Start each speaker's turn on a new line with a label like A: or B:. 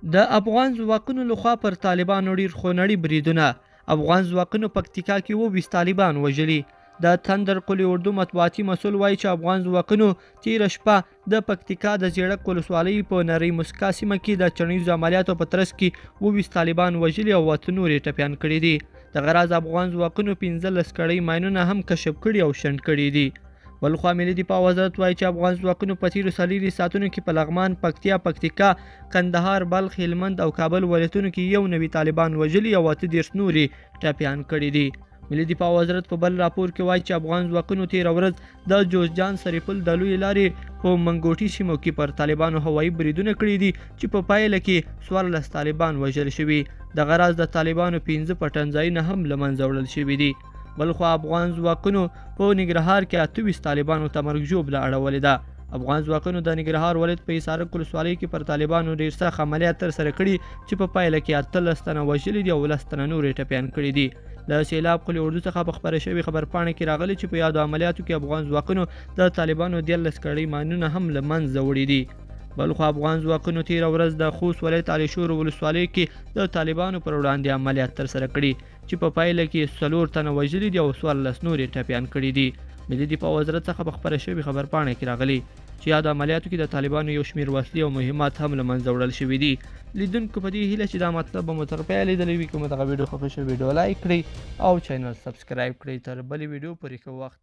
A: د افغان ځواکونو لخوا پر طالبانو ډیر خونړي بریدونه. افغان ځواکونو پکتیکا کې 20 طالبان وژلي. د تندر قلی اردو مطبوعاتي مسؤل وایي چې افغان ځواکونو تیره شپه د پکتیکا د زیړک ولسوالۍ په نری مسکا سیمه کې د چڼیزو عملیاتو په ترڅ کې 20 طالبان وژلي او 8 نور یې ټپیان کړي دي. دغه راز افغان ځواکونو 15 کړۍ ماینونه هم کشف کړي او شنډ کړي دي. بلخوا ملي دفاع وزارت وایي چې افغان ځواکونو په تیرو 4 ساعتونو کې په لغمان، پکتیا، کندهار، بلخ، هلمند او کابل ولایتونو کې 91 طالبان وژلي او 38 نور یې ټپیان کړي دي. ملي دفاع وزارت په بل راپور کې وایي چې افغان ځواکونو تیره ورځ د جوزجان سرپل د لویې لارې په منګوټي سیمو کې پر طالبانو هوایي بریدونه کړي دي چې په پایله کې 14 طالبان وژل شوي. دغه راز د طالبانو 15 پټنځایونه هم له منځه وړل شوي دي. بلخوا افغان ځواکونو په ننګرهار کې 28 طالبانو ته مرګ ژوبله اړولې ده. افغان ځواکونو د ننګرهار ولایت په حصارک ولسوالۍ کې پر طالبانو ډېر سخت عملیات ترسره کړي چې په پایله کې 18 تنه وژلي دي او 10 تنه نور یې ټپیان کړي دي. د سیلاب قلی اردو څخه په خپره شوې خبرپاڼه کې راغلي چې په یادو عملیاتو کې افغان ځواکونو د طالبانو 13 کړۍ ماینونه هم له منځه وړي دي. بلخو افغان ځواکونو تیره ورځ د خوست ولایت علي شور ولسوالۍ کې د طالبانو پر وړاندې عملیات ترسره کړي چې په پایله کې 4 تنه وژلي دي او 14 نور یې ټپیان کړي دي. ملي دفاع وزارت څخه په خپره شوې خبرپاڼه کې راغلي چې یاد عملیاتو کې د طالبانو یو شمېر وسلې او مهمات هم له منځه وړل شوي دي. لیدونکو په دې هیله چې دا مطلب به مو تر پایه لیدلی وي. که مو دغه ویډیو خوښه شوې ویډیو لایک کړئ او چینل سبسکرایب کړئ. تر بلې ویډیو پورې ښه وخت.